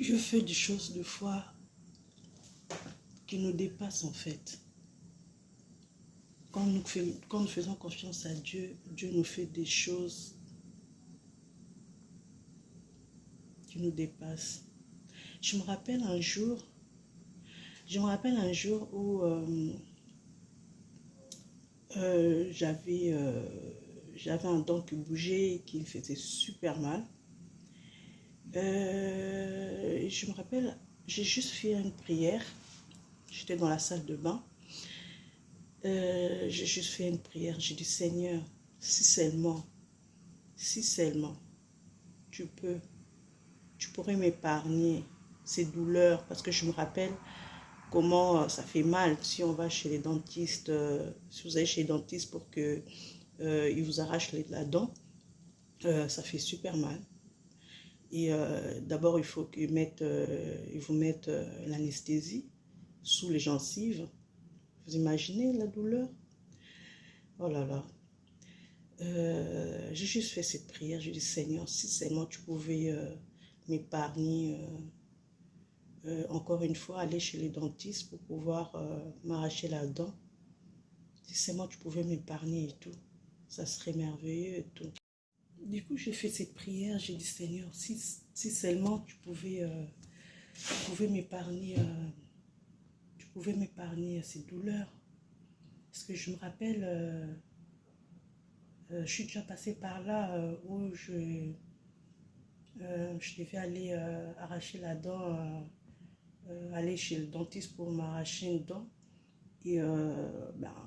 Dieu fait des choses de foi qui nous dépassent en fait. Quand nous faisons confiance à Dieu, Dieu nous fait des choses qui nous dépassent. Je me rappelle un jour où j'avais un dent qui bougeait et qui me faisait super mal. Je me rappelle, j'ai juste fait une prière. J'étais dans la salle de bain. J'ai juste fait une prière. J'ai dit, Seigneur, si seulement, tu pourrais m'épargner ces douleurs. Parce que je me rappelle comment ça fait mal si on va chez les dentistes, si vous allez chez les dentistes pour qu'ils vous arrachent la dent, ça fait super mal. Et d'abord, il faut qu'ils vous mettent l'anesthésie sous les gencives. Vous imaginez la douleur? Oh là là. J'ai juste fait cette prière. J'ai dit, Seigneur, si seulement tu pouvais m'épargner, encore une fois, aller chez les dentistes pour pouvoir m'arracher la dent. Si seulement tu pouvais m'épargner et tout, ça serait merveilleux et tout. Du coup, j'ai fait cette prière. J'ai dit, Seigneur, si seulement tu pouvais m'épargner, ces douleurs. Parce que je me rappelle, je suis déjà passée par là où je devais aller arracher la dent, aller chez le dentiste pour m'arracher une dent. Et on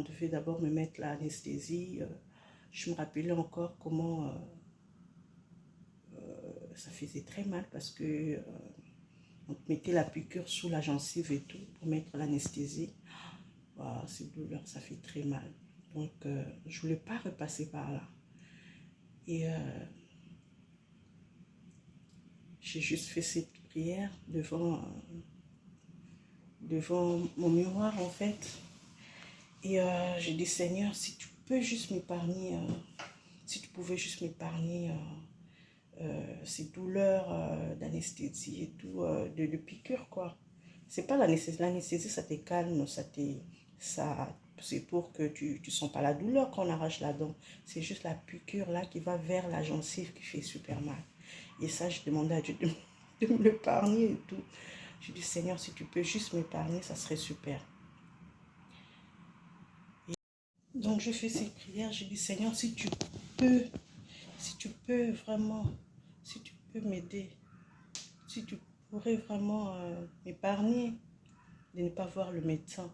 devait d'abord me mettre l'anesthésie. Je me rappelais encore comment ça faisait très mal parce que on mettait la piqûre sous la gencive et tout pour mettre l'anesthésie. Wow, ces douleurs, ça fait très mal. Donc, je ne voulais pas repasser par là. Et j'ai juste fait cette prière devant mon miroir, en fait. Et j'ai dit, Seigneur, si tu peux juste m'épargner, si tu pouvais juste m'épargner ces douleurs d'anesthésie et tout, de piqûre, quoi. C'est pas l'anesthésie, ça te calme, c'est pour que tu ne sens pas la douleur quand on arrache la dent. C'est juste la piqûre là qui va vers la gencive qui fait super mal. Et ça, je demandais à Dieu de me l'épargner et tout. Je dis, Seigneur, si tu peux juste m'épargner, ça serait super. Et donc, je fais ces prières. Je dis, Seigneur, si tu peux vraiment, si tu peux m'aider, si tu pourrais vraiment m'épargner de ne pas voir le médecin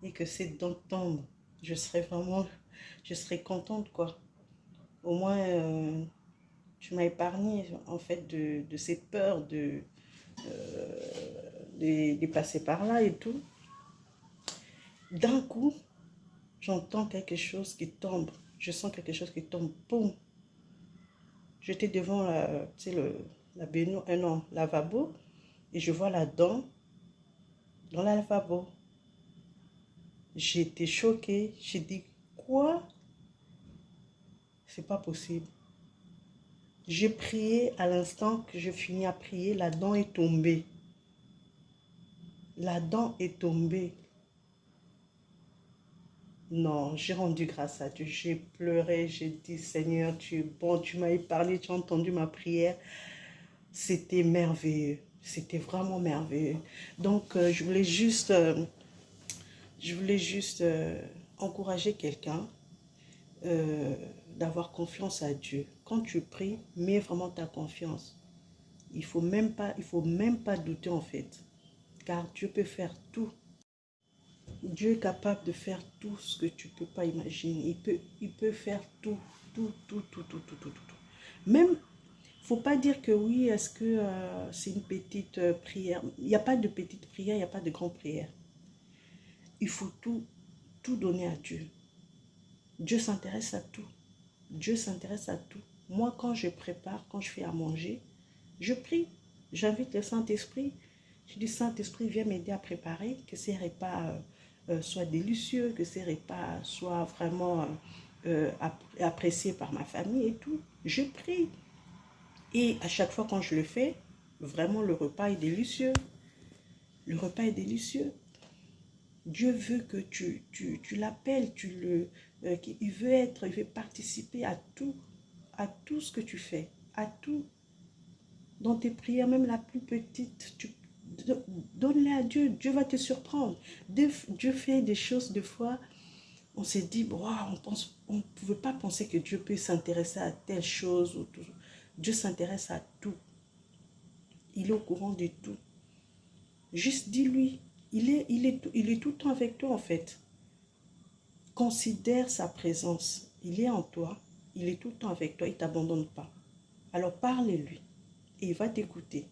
et que ces dents tombent, je serais contente, quoi. Au moins, tu m'as épargné, en fait, de cette peur de passer par là et tout. D'un coup, j'entends quelque chose qui tombe. Je sens quelque chose qui tombe. Boum. J'étais devant lavabo et je vois la dent dans la lavabo. J'ai été choquée. J'ai dit, quoi? C'est pas possible. J'ai prié à l'instant que je finis à prier, la dent est tombée. La dent est tombée. Non, j'ai rendu grâce à Dieu. J'ai pleuré, j'ai dit, Seigneur, tu es bon, tu m'as épargné, tu as entendu ma prière. C'était merveilleux. C'était vraiment merveilleux. Donc, je voulais juste encourager quelqu'un d'avoir confiance à Dieu. Quand tu pries, mets vraiment ta confiance. Il faut même pas douter en fait. Car Dieu peut faire tout. Dieu est capable de faire tout ce que tu ne peux pas imaginer. Il peut faire tout. Même, il ne faut pas dire que oui, est-ce que c'est une petite prière. Il n'y a pas de petite prière, il n'y a pas de grande prière. Il faut tout donner à Dieu. Dieu s'intéresse à tout. Dieu s'intéresse à tout. Moi, quand je prépare, quand je fais à manger, je prie. J'invite le Saint-Esprit. Je dis, Saint-Esprit, viens m'aider à préparer, que ces repas soient délicieux, que ces repas soient vraiment appréciés par ma famille et tout. Je prie. Et à chaque fois quand je le fais, vraiment le repas est délicieux. Le repas est délicieux. Dieu veut que tu l'appelles, il veut participer à tout ce que tu fais, à tout. Dans tes prières, même la plus petite, donne-les à Dieu. Dieu va te surprendre. Dieu fait des choses, des fois, on s'est dit, wow, on ne pouvait pas penser que Dieu peut s'intéresser à telle chose. Ou tout. Dieu s'intéresse à tout. Il est au courant de tout. Juste dis-lui, il est tout le temps avec toi en fait. Considère sa présence. Il est en toi, il est tout le temps avec toi, il ne t'abandonne pas. Alors parle-lui et il va t'écouter.